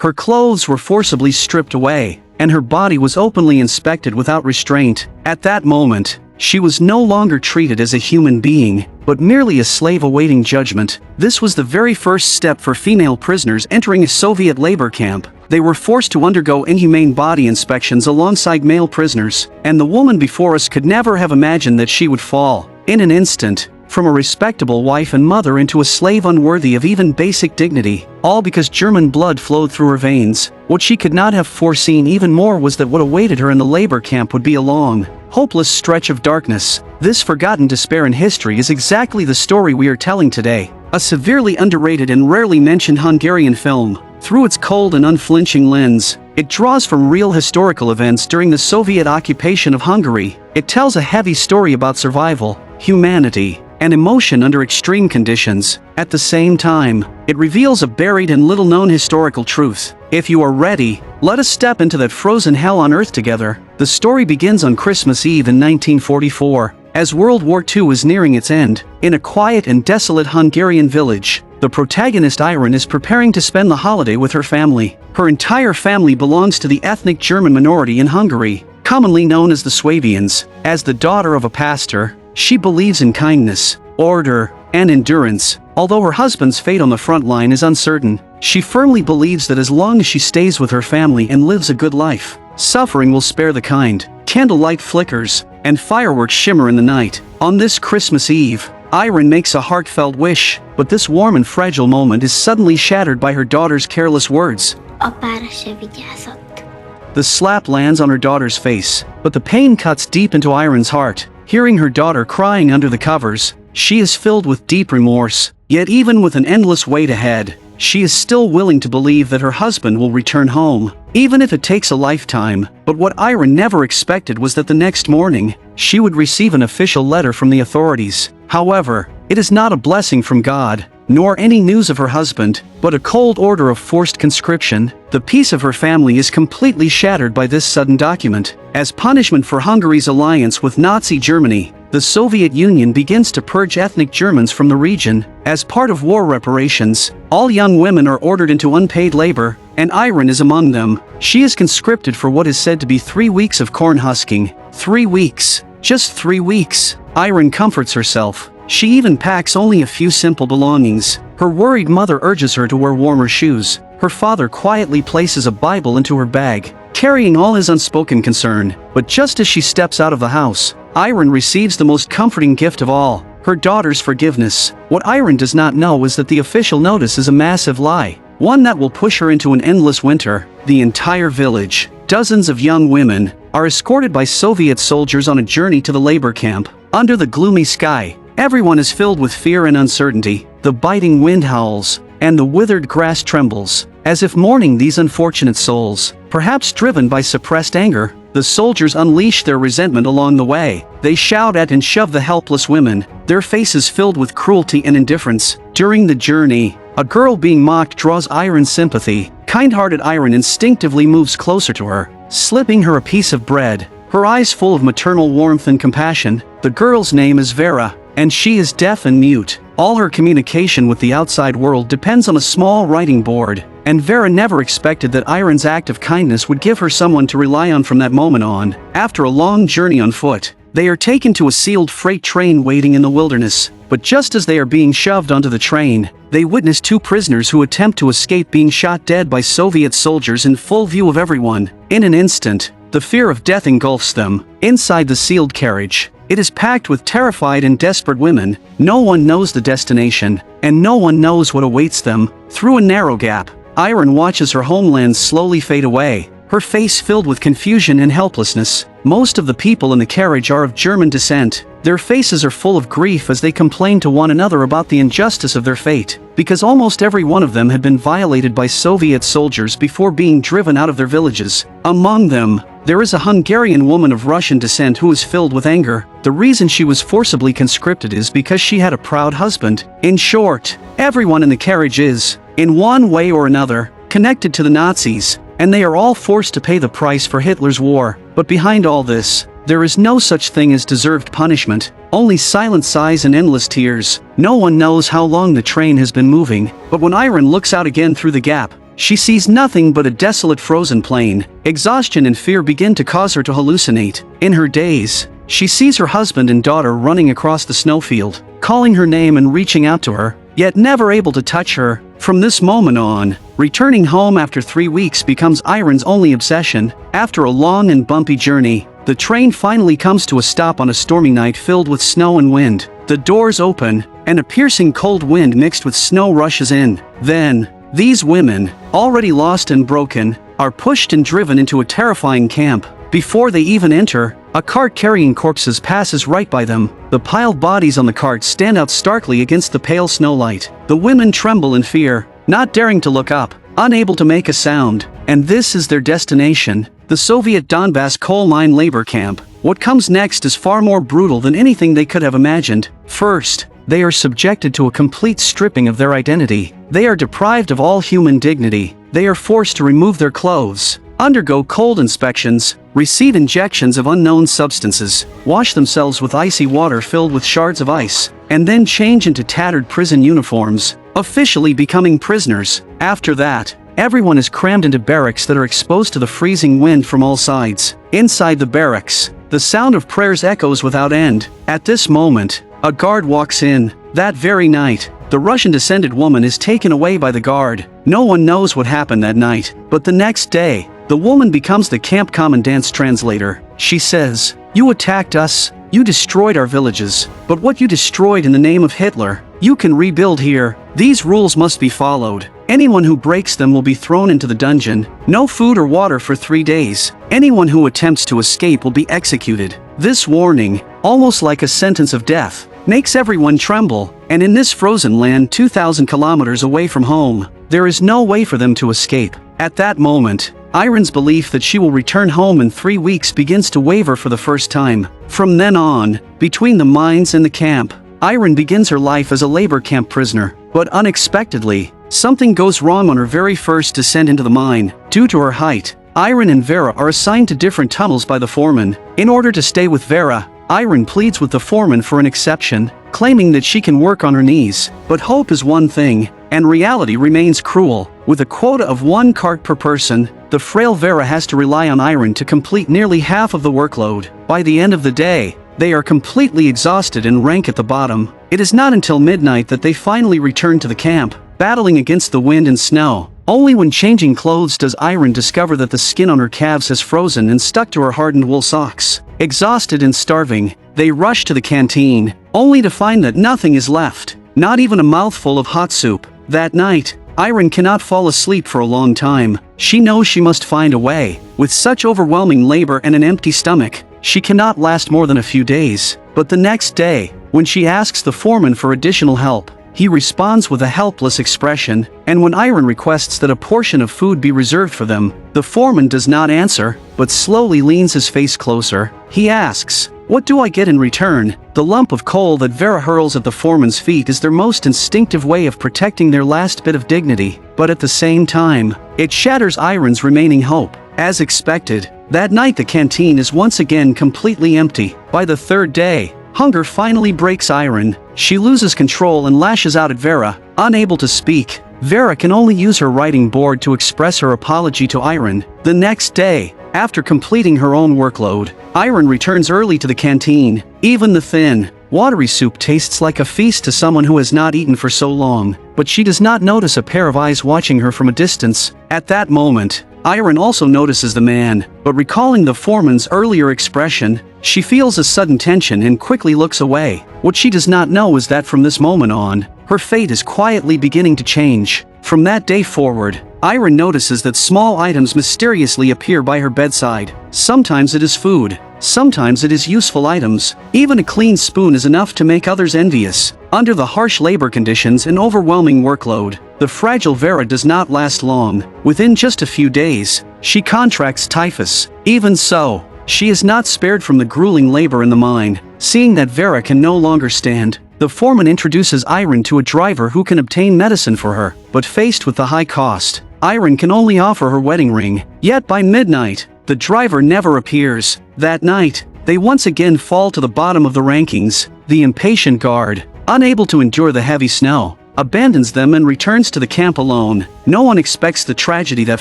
Her clothes were forcibly stripped away, and her body was openly inspected without restraint. At that moment, she was no longer treated as a human being, but merely a slave awaiting judgment. This was the very first step for female prisoners entering a Soviet labor camp. They were forced to undergo inhumane body inspections alongside male prisoners, and the woman before us could never have imagined that she would fall, in an instant, from a respectable wife and mother into a slave unworthy of even basic dignity, all because German blood flowed through her veins. What she could not have foreseen even more was that what awaited her in the labor camp would be a long, hopeless stretch of darkness. This forgotten despair in history is exactly the story we are telling today. A severely underrated and rarely mentioned Hungarian film. Through its cold and unflinching lens, it draws from real historical events during the Soviet occupation of Hungary. It tells a heavy story about survival, humanity, and emotion under extreme conditions. At the same time, it reveals a buried and little-known historical truth. If you are ready, let us step into that frozen hell on Earth together. The story begins on Christmas Eve in 1944, as World War II is nearing its end. In a quiet and desolate Hungarian village, the protagonist Irén is preparing to spend the holiday with her family. Her entire family belongs to the ethnic German minority in Hungary, commonly known as the Swabians. As the daughter of a pastor, she believes in kindness, order, and endurance. Although her husband's fate on the front line is uncertain, she firmly believes that as long as she stays with her family and lives a good life, suffering will spare the kind. Candlelight flickers, and fireworks shimmer in the night. On this Christmas Eve, Irén makes a heartfelt wish, but this warm and fragile moment is suddenly shattered by her daughter's careless words. Apára se vigyázott. The slap lands on her daughter's face, but the pain cuts deep into Irén's heart. Hearing her daughter crying under the covers, she is filled with deep remorse. Yet even with an endless wait ahead, she is still willing to believe that her husband will return home, even if it takes a lifetime. But what Irén never expected was that the next morning, she would receive an official letter from the authorities. However, it is not a blessing from God, nor any news of her husband, but a cold order of forced conscription. The peace of her family is completely shattered by this sudden document. As punishment for Hungary's alliance with Nazi Germany, the Soviet Union begins to purge ethnic Germans from the region. As part of war reparations, all young women are ordered into unpaid labor, and Irén is among them. She is conscripted for what is said to be 3 weeks of corn husking. 3 weeks. Just 3 weeks. Irén comforts herself. She even packs only a few simple belongings. Her worried mother urges her to wear warmer shoes. Her father quietly places a Bible into her bag, carrying all his unspoken concern. But just as she steps out of the house, Irén receives the most comforting gift of all, her daughter's forgiveness. What Irén does not know is that the official notice is a massive lie, one that will push her into an endless winter. The entire village, dozens of young women, are escorted by Soviet soldiers on a journey to the labor camp. Under the gloomy sky, everyone is filled with fear and uncertainty. The biting wind howls, and the withered grass trembles, as if mourning these unfortunate souls. Perhaps driven by suppressed anger, the soldiers unleash their resentment along the way. They shout at and shove the helpless women, their faces filled with cruelty and indifference. During the journey, a girl being mocked draws Irén's sympathy. Kind-hearted Irén instinctively moves closer to her, slipping her a piece of bread, her eyes full of maternal warmth and compassion. The girl's name is Vera, and she is deaf and mute. All her communication with the outside world depends on a small writing board, and Vera never expected that Irén's act of kindness would give her someone to rely on from that moment on. After a long journey on foot, they are taken to a sealed freight train waiting in the wilderness. But just as they are being shoved onto the train, they witness 2 prisoners who attempt to escape being shot dead by Soviet soldiers in full view of everyone. In an instant, the fear of death engulfs them. Inside the sealed carriage, it is packed with terrified and desperate women. No one knows the destination, and no one knows what awaits them. Through a narrow gap, Irén watches her homeland slowly fade away, her face filled with confusion and helplessness. Most of the people in the carriage are of German descent. Their faces are full of grief as they complain to one another about the injustice of their fate, because almost every one of them had been violated by Soviet soldiers before being driven out of their villages. Among them, there is a Hungarian woman of Russian descent who is filled with anger. The reason she was forcibly conscripted is because she had a proud husband. In short, everyone in the carriage is, in one way or another, connected to the Nazis, and they are all forced to pay the price for Hitler's war. But behind all this, there is no such thing as deserved punishment, only silent sighs and endless tears. No one knows how long the train has been moving, but when Irén looks out again through the gap, she sees nothing but a desolate frozen plain. Exhaustion and fear begin to cause her to hallucinate. In her daze, she sees her husband and daughter running across the snowfield, calling her name and reaching out to her, yet never able to touch her. From this moment on, returning home after 3 weeks becomes Irén's only obsession. After a long and bumpy journey, the train finally comes to a stop on a stormy night filled with snow and wind. The doors open, and a piercing cold wind mixed with snow rushes in. Then, these women, already lost and broken, are pushed and driven into a terrifying camp. Before they even enter, a cart carrying corpses passes right by them. The piled bodies on the cart stand out starkly against the pale snowlight. The women tremble in fear, not daring to look up, unable to make a sound. And this is their destination, the Soviet Donbass coal mine labor camp. What comes next is far more brutal than anything they could have imagined. First, they are subjected to a complete stripping of their identity. They are deprived of all human dignity. They are forced to remove their clothes, undergo cold inspections, receive injections of unknown substances, wash themselves with icy water filled with shards of ice, and then change into tattered prison uniforms, officially becoming prisoners. After that, everyone is crammed into barracks that are exposed to the freezing wind from all sides. Inside the barracks, the sound of prayers echoes without end. At this moment, a guard walks in. That very night, the Russian-descended woman is taken away by the guard. No one knows what happened that night, but the next day, the woman becomes the camp commandant's translator. She says, "You attacked us, you destroyed our villages, but what you destroyed in the name of Hitler, you can rebuild here. These rules must be followed. Anyone who breaks them will be thrown into the dungeon. No food or water for 3 days. Anyone who attempts to escape will be executed." This warning, almost like a sentence of death, makes everyone tremble. And in this frozen land 2,000 kilometers away from home, there is no way for them to escape. At that moment, Irén's belief that she will return home in 3 weeks begins to waver for the first time. From then on, between the mines and the camp, Irén begins her life as a labor camp prisoner. But unexpectedly, something goes wrong on her very first descent into the mine. Due to her height, Irén and Vera are assigned to different tunnels by the foreman. In order to stay with Vera, Irén pleads with the foreman for an exception, claiming that she can work on her knees. But hope is one thing, and reality remains cruel. With a quota of 1 cart per person, the frail Vera has to rely on Irén to complete nearly half of the workload. By the end of the day, they are completely exhausted and rank at the bottom. It is not until midnight that they finally return to the camp, battling against the wind and snow. Only when changing clothes does Irén discover that the skin on her calves has frozen and stuck to her hardened wool socks. Exhausted and starving, they rush to the canteen, only to find that nothing is left, not even a mouthful of hot soup. That night, Irén cannot fall asleep for a long time. She knows she must find a way. With such overwhelming labor and an empty stomach, she cannot last more than a few days. But the next day, when she asks the foreman for additional help, he responds with a helpless expression, and when Irén requests that a portion of food be reserved for them, the foreman does not answer, but slowly leans his face closer. He asks, "What do I get in return?" The lump of coal that Vera hurls at the foreman's feet is their most instinctive way of protecting their last bit of dignity, but at the same time, it shatters Irén's remaining hope. As expected, that night the canteen is once again completely empty. By the 3rd day, hunger finally breaks Irén. She loses control and lashes out at Vera. Unable to speak, Vera can only use her writing board to express her apology to Irén. The next day, after completing her own workload, Irén returns early to the canteen. Even the thin, watery soup tastes like a feast to someone who has not eaten for so long, but she does not notice a pair of eyes watching her from a distance. At that moment, Irén also notices the man, but recalling the foreman's earlier expression, she feels a sudden tension and quickly looks away. What she does not know is that from this moment on, her fate is quietly beginning to change. From that day forward, Irén notices that small items mysteriously appear by her bedside. Sometimes it is food, sometimes it is useful items. Even a clean spoon is enough to make others envious. Under the harsh labor conditions and overwhelming workload, the fragile Vera does not last long. Within just a few days, she contracts typhus. Even so, she is not spared from the grueling labor in the mine. Seeing that Vera can no longer stand, the foreman introduces Irén to a driver who can obtain medicine for her. But faced with the high cost, Irén can only offer her wedding ring. Yet by midnight, the driver never appears. That night, they once again fall to the bottom of the rankings. The impatient guard, unable to endure the heavy snow, abandons them and returns to the camp alone. No one expects the tragedy that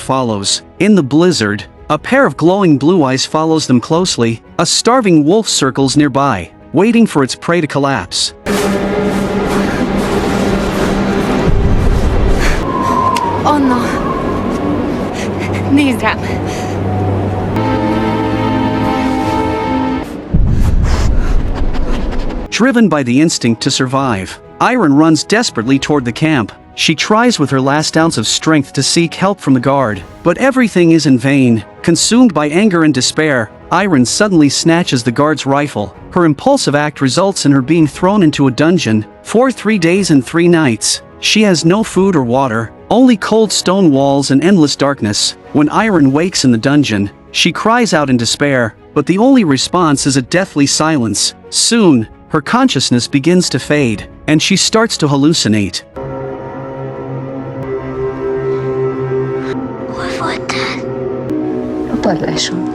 follows. In the blizzard, a pair of glowing blue eyes follows them closely. A starving wolf circles nearby, waiting for its prey to collapse. Oh no. Nézd rám. Driven by the instinct to survive, Irén runs desperately toward the camp. She tries with her last ounce of strength to seek help from the guard, but everything is in vain. Consumed by anger and despair, Irén suddenly snatches the guard's rifle. Her impulsive act results in her being thrown into a dungeon. For 3 days and 3 nights, she has no food or water, only cold stone walls and endless darkness. When Irén wakes in the dungeon, she cries out in despair, but the only response is a deathly silence. Soon, her consciousness begins to fade, and she starts to hallucinate. Hol voltál? A padláson.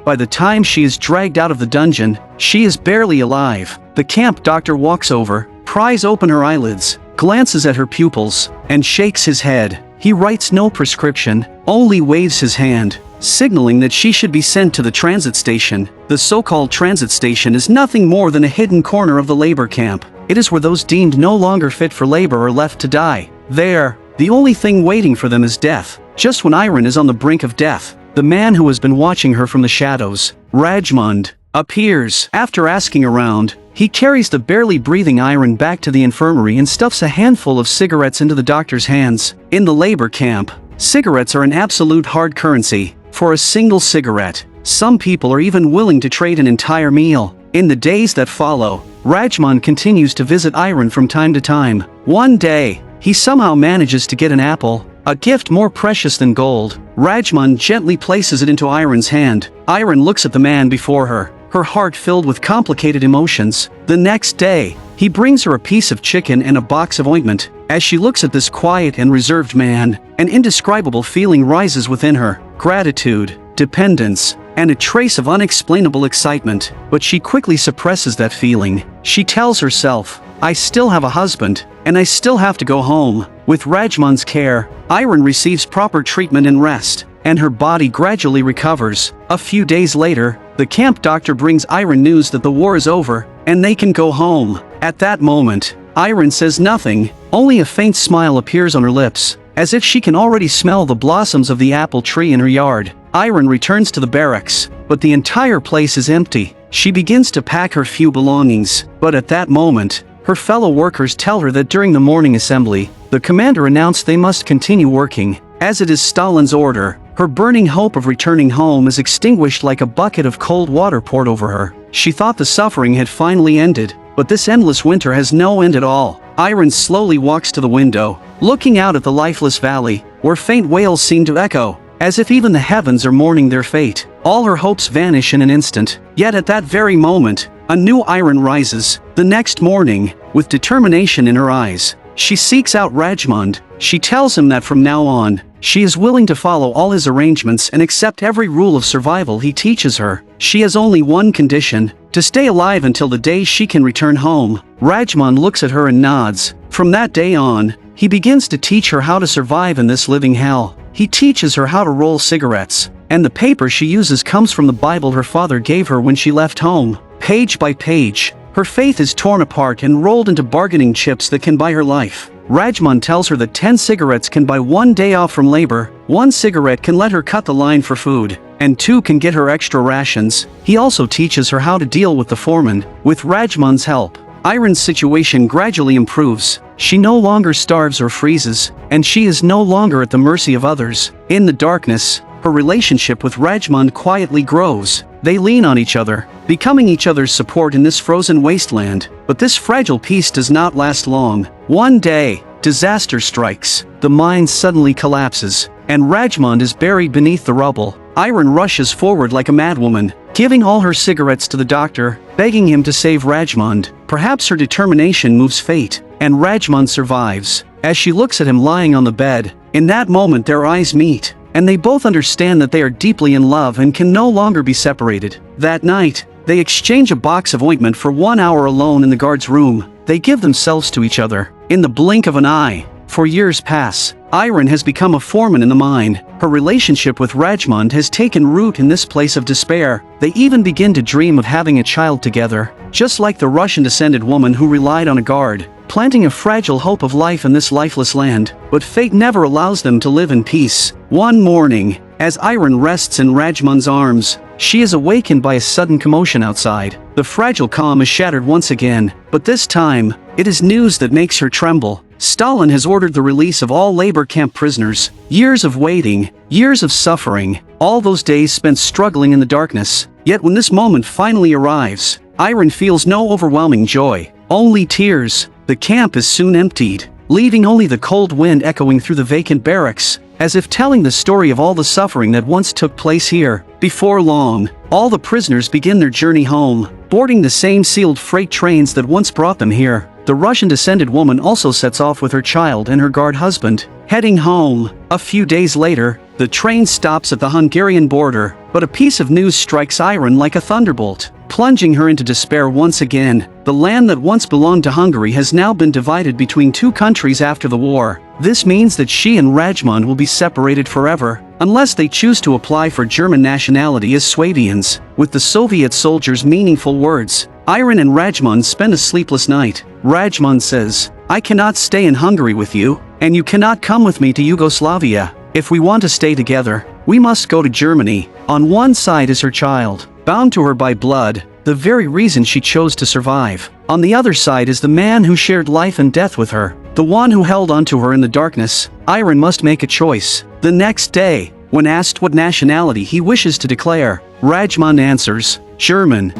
By the time she is dragged out of the dungeon, she is barely alive. The camp doctor walks over, pries open her eyelids, glances at her pupils, and shakes his head. He writes no prescription, only waves his hand, signaling that she should be sent to the transit station. The so-called transit station is nothing more than a hidden corner of the labor camp. It is where those deemed no longer fit for labor are left to die. There, the only thing waiting for them is death. Just when Irén is on the brink of death, the man who has been watching her from the shadows, Rajmund, appears. After asking around, he carries the barely breathing Irén back to the infirmary and stuffs a handful of cigarettes into the doctor's hands. In the labor camp, cigarettes are an absolute hard currency. For a single cigarette, some people are even willing to trade an entire meal. In the days that follow, Rajmund continues to visit Irén from time to time. One day, he somehow manages to get an apple, a gift more precious than gold. Rajmund gently places it into Irén's hand. Irén looks at the man before her, her heart filled with complicated emotions. The next day, he brings her a piece of chicken and a box of ointment. As she looks at this quiet and reserved man, an indescribable feeling rises within her. Gratitude, dependence, and a trace of unexplainable excitement. But she quickly suppresses that feeling. She tells herself, I still have a husband, and I still have to go home. With Rajmund's care, Irén receives proper treatment and rest, and her body gradually recovers. A few days later, the camp doctor brings Irén news that the war is over, and they can go home. At that moment, Irén says nothing, only a faint smile appears on her lips, as if she can already smell the blossoms of the apple tree in her yard. Irén returns to the barracks, but the entire place is empty. She begins to pack her few belongings, but at that moment, her fellow workers tell her that during the morning assembly, the commander announced they must continue working. As it is Stalin's order, her burning hope of returning home is extinguished like a bucket of cold water poured over her. She thought the suffering had finally ended, but this endless winter has no end at all. Irén slowly walks to the window, looking out at the lifeless valley, where faint wails seem to echo, as if even the heavens are mourning their fate. All her hopes vanish in an instant, yet at that very moment, a new Irén rises. The next morning, with determination in her eyes, she seeks out Rajmund. She tells him that from now on, she is willing to follow all his arrangements and accept every rule of survival he teaches her. She has only one condition, to stay alive until the day she can return home. Rajmund looks at her and nods. From that day on, he begins to teach her how to survive in this living hell. He teaches her how to roll cigarettes, and the paper she uses comes from the Bible her father gave her when she left home. Page by page, her faith is torn apart and rolled into bargaining chips that can buy her life. Rajmund tells her that 10 cigarettes can buy 1 day off from labor, 1 cigarette can let her cut the line for food, and 2 can get her extra rations. He also teaches her how to deal with the foreman. With Rajmund's help, Irén's situation gradually improves. She no longer starves or freezes, and she is no longer at the mercy of others. In the darkness, her relationship with Rajmund quietly grows. They lean on each other, becoming each other's support in this frozen wasteland. But this fragile peace does not last long. One day, disaster strikes. The mine suddenly collapses, and Rajmund is buried beneath the rubble. Irén rushes forward like a madwoman, giving all her cigarettes to the doctor, begging him to save Rajmund. Perhaps her determination moves fate, and Rajmund survives. As she looks at him lying on the bed, in that moment their eyes meet, and they both understand that they are deeply in love and can no longer be separated. That night, they exchange a box of ointment for 1 hour alone in the guard's room. they give themselves to each other. In the blink of an eye. For years pass. Irén has become a foreman in the mine. Her relationship with Rajmund has taken root in this place of despair. They even begin to dream of having a child together. Just like the Russian-descended woman who relied on a guard, planting a fragile hope of life in this lifeless land. But fate never allows them to live in peace. One morning, as Irén rests in Rajmund's arms, she is awakened by a sudden commotion outside. The fragile calm is shattered once again, but this time, it is news that makes her tremble. Stalin has ordered the release of all labor camp prisoners. Years of waiting, years of suffering, all those days spent struggling in the darkness. Yet when this moment finally arrives, Irén feels no overwhelming joy, only tears. The camp is soon emptied, leaving only the cold wind echoing through the vacant barracks, as if telling the story of all the suffering that once took place here. Before long, all the prisoners begin their journey home, boarding the same sealed freight trains that once brought them here. The Russian-descended woman also sets off with her child and her guard husband, heading home. A few days later, the train stops at the Hungarian border, but a piece of news strikes Irén like a thunderbolt, plunging her into despair once again. The land that once belonged to Hungary has now been divided between two countries after the war. This means that she and Rajmund will be separated forever, unless they choose to apply for German nationality as Swabians. With the Soviet soldiers' meaningful words, Irén and Rajmund spend a sleepless night. Rajmund says, "I cannot stay in Hungary with you, and you cannot come with me to Yugoslavia. If we want to stay together, we must go to Germany." On one side is her child, bound to her by blood, the very reason she chose to survive. On the other side is the man who shared life and death with her, the one who held onto her in the darkness. Irén must make a choice. The next day, when asked what nationality he wishes to declare, Rajmund answers, "German."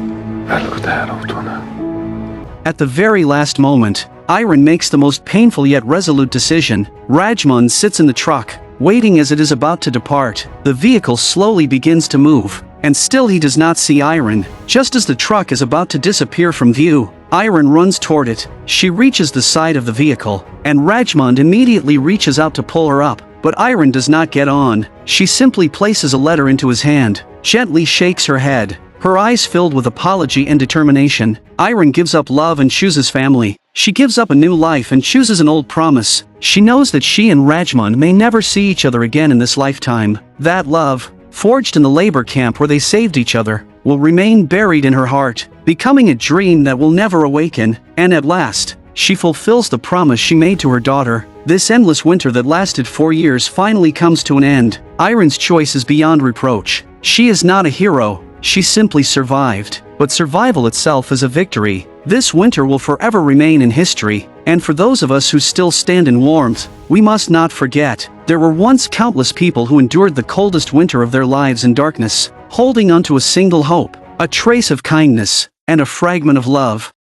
At the very last moment, Irén makes the most painful yet resolute decision. Rajmund sits in the truck, waiting as it is about to depart. The vehicle slowly begins to move, and still he does not see Irén. Just as the truck is about to disappear from view, Irén runs toward it. She reaches the side of the vehicle, and Rajmund immediately reaches out to pull her up. But Irén does not get on. She simply places a letter into his hand, gently shakes her head, her eyes filled with apology and determination. Irén gives up love and chooses family. She gives up a new life and chooses an old promise. She knows that she and Rajmund may never see each other again in this lifetime. That love, forged in the labor camp where they saved each other, will remain buried in her heart, becoming a dream that will never awaken. And at last, she fulfills the promise she made to her daughter. This endless winter that lasted 4 years finally comes to an end. Irén's choice is beyond reproach. She is not a hero, she simply survived. But survival itself is a victory. This winter will forever remain in history, and for those of us who still stand in warmth, we must not forget, there were once countless people who endured the coldest winter of their lives in darkness, holding onto a single hope, a trace of kindness, and a fragment of love.